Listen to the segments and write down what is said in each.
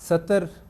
70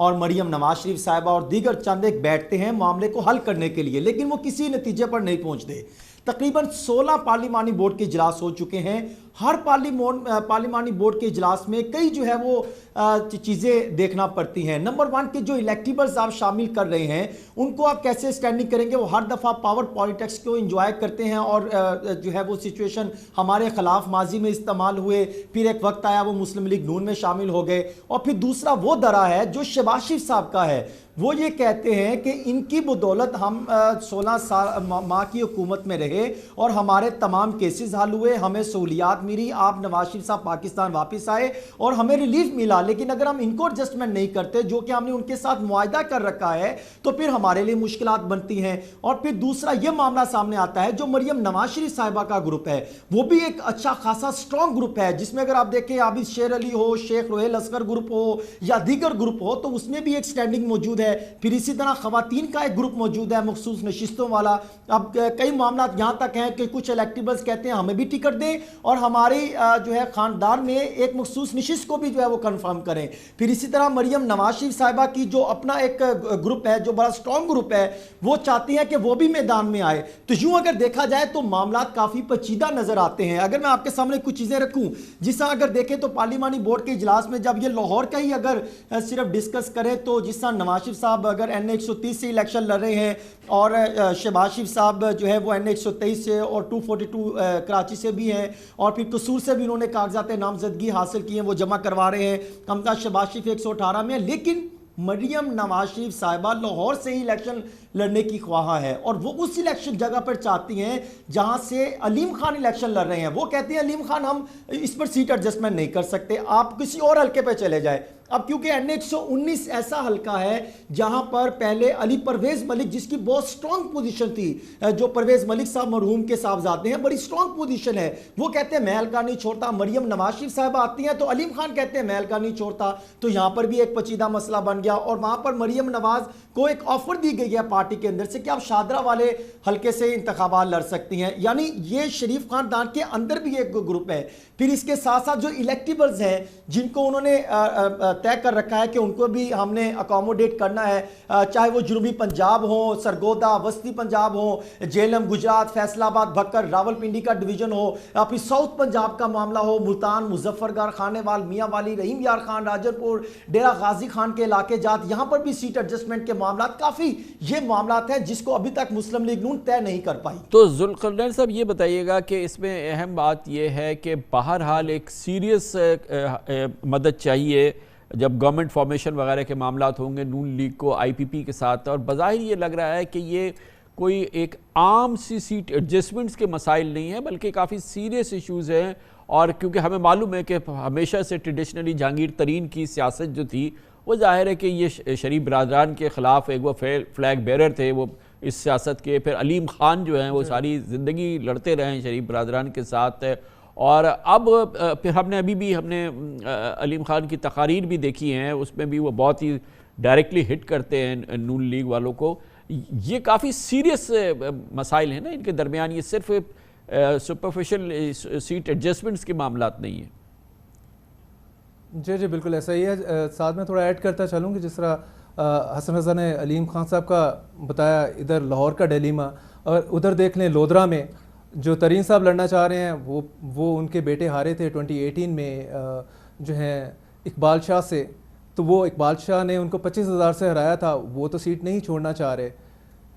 اور مریم نواز شریف صاحبہ اور دیگر چند ایک بیٹھتے ہیں معاملے کو حل کرنے کے لیے، لیکن وہ کسی نتیجے پر نہیں پہنچتے۔ تقریباً 16 پارلیمانی بورڈ کے اجلاس ہو چکے ہیں، ہر پارلیمانی بورڈ کے اجلاس میں کئی جو ہے وہ چیزیں دیکھنا پڑتی ہیں۔ نمبر 1 کے جو الیکٹیبلز آپ شامل کر رہے ہیں ان کو آپ کیسے سٹینڈنگ کریں گے؟ وہ ہر دفعہ پاور پالیٹکس کو انجوائے کرتے ہیں اور جو ہے وہ سچویشن ہمارے خلاف ماضی میں استعمال ہوئے، پھر ایک وقت آیا وہ مسلم لیگ نون میں شامل ہو گئے، اور پھر دوسرا وہ درا ہے جو شہباز شریف صاحب کا ہے، وہ یہ کہتے ہیں کہ ان کی بدولت ہم 16 ماہ کی حکومت میں رہے اور ہمارے تمام کیسز حل ہوئے، ہمیں سہولیات ملی، آپ نواز شریف صاحب پاکستان واپس آئے اور ہمیں ریلیف ملا، لیکن اگر ہم ان کو ایڈجسٹمنٹ نہیں کرتے جو کہ ہم نے ان کے ساتھ معاہدہ کر رکھا ہے تو پھر ہمارے لیے مشکلات بنتی ہیں۔ اور پھر دوسرا یہ معاملہ سامنے آتا ہے جو مریم نواز شریف صاحبہ کا گروپ ہے، وہ بھی ایک اچھا خاصا سٹرونگ گروپ ہے، جس میں اگر آپ دیکھیں عابد شیر علی ہو، شیخ روہیل اصغر گروپ ہو یا دیگر گروپ ہو تو اس میں بھی ایک سٹینڈنگ موجود ہے۔ پھر اسی طرح خواتین کا ایک گروپ موجود ہے مخصوص نشستوں والا۔ اب کئی معاملات یہاں تک ہیں کہ کچھ الیکٹیبلز کہتے ہیں ہمیں بھی ٹکٹ دیں اور ہماری جو ہے خاندان میں ایک مخصوص نشست کو بھی جو ہے وہ کنفرم کریں۔ پھر اسی طرح مریم نواز شریف صاحبہ کی جو اپنا ایک گروپ ہے جو بڑا سٹرونگ گروپ ہے، وہ چاہتی ہیں کہ وہ بھی میدان میں آئے۔ تو یوں اگر دیکھا جائے تو معاملات کافی پیچیدہ نظر آتے ہیں۔ اگر میں آپ کے سامنے کچھ چیزیں رکھوں، جس طرح اگر دیکھیں تو پارلیمانی بورڈ کے اجلاس میں جب یہ لاہور کا ہی اگر صرف ڈسکس کریں تو جس طرح نواز شریف صاحب اگر این 130 سے الیکشن لڑ رہے ہیں اور شہباز شریف صاحب جو ہے وہ این 123 سے اور 242 کراچی سے بھی ہیں، اور پھر قصور سے بھی انہوں نے کاغذات نامزدگی حاصل کی ہیں، وہ جمع کروا رہے ہیں، کمتا شہباز شریف 118 میں، لیکن مریم نواز شریف صاحبہ لاہور سے ہی الیکشن لڑنے کی خواہاں ہے اور وہ اس الیکشن جگہ پر چاہتی ہیں جہاں سے علیم خان الیکشن لڑ رہے ہیں۔ وہ کہتے ہیں علیم خان ہم اس پر سیٹ ایڈجسٹمنٹ نہیں کر سکتے، آپ کسی اور حلقے پہ چلے جائے۔ اب کیونکہ این 119 ایسا حلقہ ہے جہاں پر پہلے علی پرویز ملک، جس کی بہت سٹرونگ پوزیشن تھی، جو پرویز ملک صاحب مرحوم کے صاحبزادے ہیں، بڑی سٹرونگ پوزیشن ہے، وہ کہتے ہیں میں حلقہ نہیں چھوڑتا۔ مریم نواز شریف صاحب آتی ہیں تو علیم خان کہتے ہیں میں حلقہ نہیں چھوڑتا، تو یہاں پر بھی ایک پیچیدہ مسئلہ بن گیا اور وہاں پر مریم نواز کو ایک آفر دی گئی ہے پارٹی کے اندر سے کہ آپ شادرہ والے حلقے سے انتخابات لڑ سکتی ہیں، یعنی یہ شریف خاندان کے اندر بھی ایک گروپ ہے۔ پھر اس کے ساتھ ساتھ جو الیکٹیبلز ہیں جن کو انہوں نے طے کر رکھا ہے کہ ان کو بھی ہم نے اکوموڈیٹ کرنا ہے، چاہے وہ جنوبی پنجاب ہوں، سرگودا وسطی پنجاب ہوں، جہلم گجرات، فیصل آباد بھکر راول پنڈی کا ڈویژن ہو، پھر ساؤتھ پنجاب کا معاملہ ہو، ملتان، مظفر گڑھ، خانے وال، میاں والی، رحیم یار خان، راجر پور، ڈیرہ غازی خان کے علاقے جات، یہاں پر بھی سیٹ ایڈجسٹمنٹ کے معاملات کافی یہ معاملات ہیں جس کو ابھی تک مسلم لیگ نون طے نہیں کر پائی۔ تو ذوالقرنین صاحب یہ بتائیے گا کہ اس میں اہم بات یہ ہے کہ بہرحال ایک سیریس مدد چاہیے جب گورنمنٹ فارمیشن وغیرہ کے معاملات ہوں گے نون لیگ کو آئی پی پی کے ساتھ، اور بظاہر یہ لگ رہا ہے کہ یہ کوئی ایک عام سی سیٹ ایڈجسٹمنٹس کے مسائل نہیں ہیں بلکہ کافی سیریس ایشوز ہیں، اور کیونکہ ہمیں معلوم ہے کہ ہمیشہ سے ٹریڈیشنلی جہانگیر ترین کی سیاست جو تھی وہ ظاہر ہے کہ یہ شریف برادران کے خلاف ایک وہ فلیگ بیرر تھے وہ اس سیاست کے۔ پھر علیم خان جو ہیں وہ ساری زندگی لڑتے رہے ہیں شریف برادران کے ساتھ، اور اب پھر ہم نے علیم خان کی تقاریر بھی دیکھی ہیں، اس میں بھی وہ بہت ہی ڈائریکٹلی ہٹ کرتے ہیں نون لیگ والوں کو۔ یہ کافی سیریس مسائل ہیں نا ان کے درمیان، یہ صرف سپرفیشل سیٹ ایڈجسٹمنٹس کے معاملات نہیں ہیں۔ جی بالکل ایسا ہی ہے۔ ساتھ میں تھوڑا ایڈ کرتا چلوں کہ جس طرح حسن رضا نے علیم خان صاحب کا بتایا ادھر لاہور کا ڈیلیما، اور ادھر دیکھ لیں لودھرا میں جو ترین صاحب لڑنا چاہ رہے ہیں وہ ان کے بیٹے ہارے تھے 2018 میں جو ہیں اقبال شاہ سے، تو وہ اقبال شاہ نے ان کو 25,000 سے ہرایا تھا، وہ تو سیٹ نہیں چھوڑنا چاہ رہے۔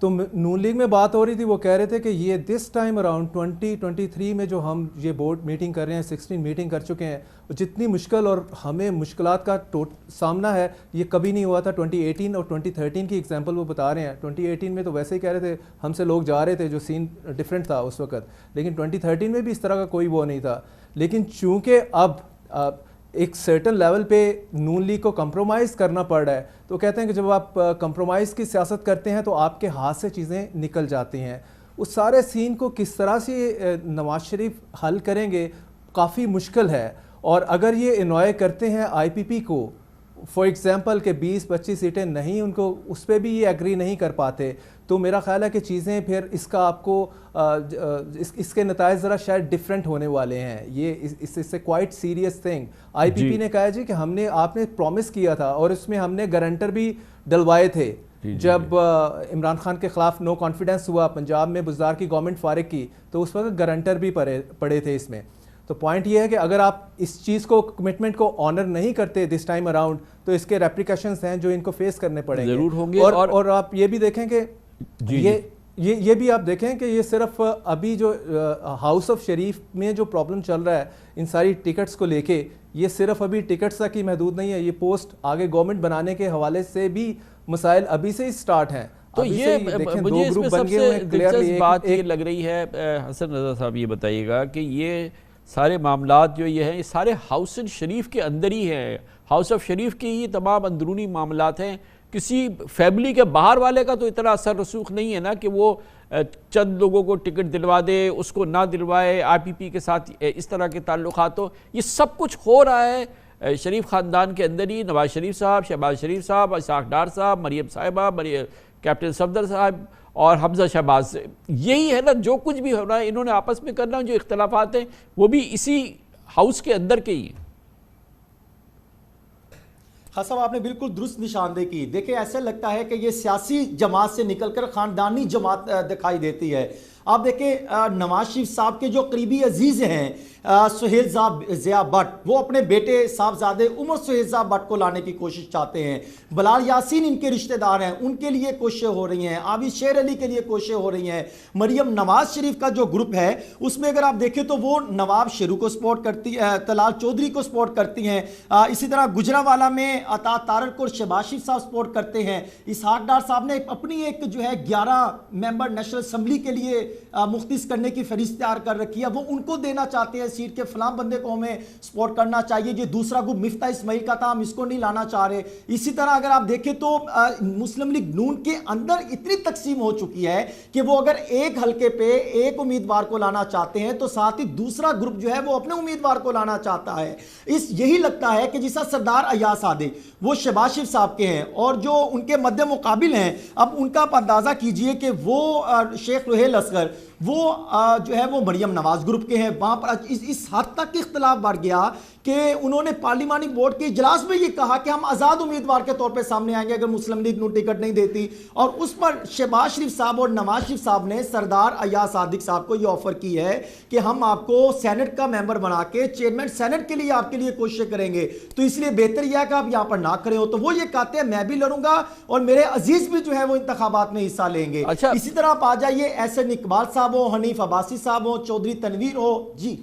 تو نون لیگ میں بات ہو رہی تھی، وہ کہہ رہے تھے کہ یہ دس ٹائم اراؤنڈ 2023 میں جو ہم یہ بورڈ میٹنگ کر رہے ہیں 16 میٹنگ کر چکے ہیں، جتنی مشکل اور ہمیں مشکلات کا سامنا ہے یہ کبھی نہیں ہوا تھا۔ 2018 اور 2013 کی ایگزامپل وہ بتا رہے ہیں۔ 2018 میں تو ویسے ہی کہہ رہے تھے ہم سے لوگ جا رہے تھے، جو سین ڈیفرنٹ تھا اس وقت، لیکن 2013 میں بھی اس طرح کا کوئی وہ نہیں تھا۔ لیکن چونکہ اب ایک سرٹن لیول پہ نون لیگ کو کمپرومائز کرنا پڑ رہا ہے، تو کہتے ہیں کہ جب آپ کمپرومائز کی سیاست کرتے ہیں تو آپ کے ہاتھ سے چیزیں نکل جاتی ہیں۔ اس سارے سین کو کس طرح سے نواز شریف حل کریں گے کافی مشکل ہے، اور اگر یہ انوائے کرتے ہیں آئی پی پی کو، فار ایگزامپل کہ 20-25 سیٹیں نہیں ان کو, اس پہ بھی یہ ایگری نہیں کر پاتے, تو میرا خیال ہے کہ چیزیں پھر اس کا آپ کو اس کے نتائج ذرا شاید ڈفرینٹ ہونے والے ہیں. یہ اس سے کوائٹ سیریس تھنگ. آئی پی پی نے کہا جی کہ آپ نے پرومس کیا تھا اور اس میں ہم نے گارنٹر بھی ڈلوائے تھے. جب عمران خان کے خلاف نو کانفیڈنس ہوا, پنجاب میں بزدار کی گورنمنٹ فارغ کی, تو اس وقت گارنٹر بھی پڑے تھے اس میں. تو پوائنٹ یہ ہے کہ اگر آپ اس چیز کو, کمٹمنٹ کو آنر نہیں کرتے دس ٹائم اراؤنڈ, تو اس کے ریپریکیشنز ہیں جو ان کو فیس کرنے پڑیں گے ضرور ہوں گے. اور آپ یہ بھی دیکھیں کہ یہ بھی آپ دیکھیں کہ یہ صرف ابھی جو ہاؤس آف شریف میں جو پرابلم چل رہا ہے ان ساری ٹکٹس کو لے کے, یہ صرف ابھی ٹکٹس تک ہی محدود نہیں ہے, یہ پوسٹ آگے گورنمنٹ بنانے کے حوالے سے بھی مسائل ابھی سے ہی سٹارٹ ہیں. تو یہ مجھے اس میں سب سے دلچسپ بات یہ لگ رہی ہے, حسن رضا صاحب یہ بتائیے گا کہ یہ سارے معاملات جو یہ ہیں یہ سارے ہاؤس شریف کے اندر ہی ہیں, ہاؤس آف شریف کے یہ تمام اندرونی معاملات ہیں. کسی فیملی کے باہر والے کا تو اتنا اثر رسوخ نہیں ہے نا کہ وہ چند لوگوں کو ٹکٹ دلوا دے, اس کو نہ دلوائے, آئی پی پی کے ساتھ اس طرح کے تعلقات ہو. یہ سب کچھ ہو رہا ہے شریف خاندان کے اندر ہی. نواز شریف صاحب, شہباز شریف صاحب, اسحاق ڈار صاحب, مریم صاحبہ, کیپٹن صفدر صاحب اور حمزہ شہباز, یہی ہے نا جو کچھ بھی ہونا ہے انہوں نے آپس میں کرنا. جو اختلافات ہیں وہ بھی اسی ہاؤس کے اندر کے ہی ہیں. ہاں صاحب آپ نے بالکل درست نشاندہی کی. دیکھیں ایسا لگتا ہے کہ یہ سیاسی جماعت سے نکل کر خاندانی جماعت دکھائی دیتی ہے. آپ دیکھیں نواز شریف صاحب کے جو قریبی عزیز ہیں سہیل ضیاء بٹ, وہ اپنے بیٹے صاحبزادے عمر سہیل ضیاء بٹ کو لانے کی کوشش چاہتے ہیں. بلال یاسین ان کے رشتہ دار ہیں, ان کے لیے کوششیں ہو رہی ہیں. عابد شیر علی کے لیے کوششیں ہو رہی ہیں. مریم نواز شریف کا جو گروپ ہے اس میں اگر آپ دیکھیں تو وہ نواب شیرو کو سپورٹ کرتی ہے, طلال چودھری کو سپورٹ کرتی ہیں. اسی طرح گجرانوالہ میں عطا تارک اور شہباز شریف صاحب سپورٹ کرتے ہیں. اسحاق ڈار صاحب نے اپنی ایک جو ہے 11 ممبر نیشنل اسمبلی کے لیے مختص کرنے کی فہرست تیار کر رکھی ہے, وہ ان کو دینا چاہتے ہیں سیٹ کے فلاں بندے کو ہمیں سپورٹ کرنا چاہیے. یہ دوسرا گروپ مفتاح اسماعیل کا تھا, ہم اس کو نہیں لانا چاہ رہے. اسی طرح اگر آپ دیکھیں تو مسلم لیگ نون کے اندر اتنی تقسیم ہو چکی ہے کہ وہ اگر ایک حلقے پہ ایک امیدوار کو لانا چاہتے ہیں تو ساتھ ہی دوسرا گروپ جو ہے وہ اپنے امیدوار کو لانا چاہتا ہے. یہی لگتا ہے کہ جیسا سردار ایاز صادق وہ شہباز شریف صاحب کے ہیں اور جو ان کے مد مقابل ہیں, اب ان کا اندازہ کیجئے کہ وہ شیخ سہیل اصغر وہ جو ہے وہ مریم نواز گروپ کے ہیں. وہاں پر اس حد تک اختلاف بڑھ گیا کہ انہوں نے پارلیمانی بورڈ کے اجلاس میں یہ کہا کہ ہم آزاد امیدوار کے طور پہ سامنے آئیں گے اگر مسلم لیگ نون ٹکٹ نہیں دیتی. اور اس پر شہباز شریف صاحب اور نواز شریف صاحب نے سردار ایاز صادق صاحب کو یہ آفر کی ہے کہ ہم آپ کو سینٹ کا ممبر بنا کے چیئرمین سینٹ کے لیے آپ کے لیے کوششیں کریں گے, تو اس لیے بہتر یہ ہے کہ آپ یہاں پر نہ کھڑے ہو. تو وہ یہ کہتے ہیں میں بھی لڑوں گا اور میرے عزیز بھی جو ہے وہ انتخابات میں حصہ لیں گے. اسی طرح آپ آ جائیے احسن اقبال صاحب ہو, حنیف عباسی صاحب ہو, چودھری تنویر ہو. جی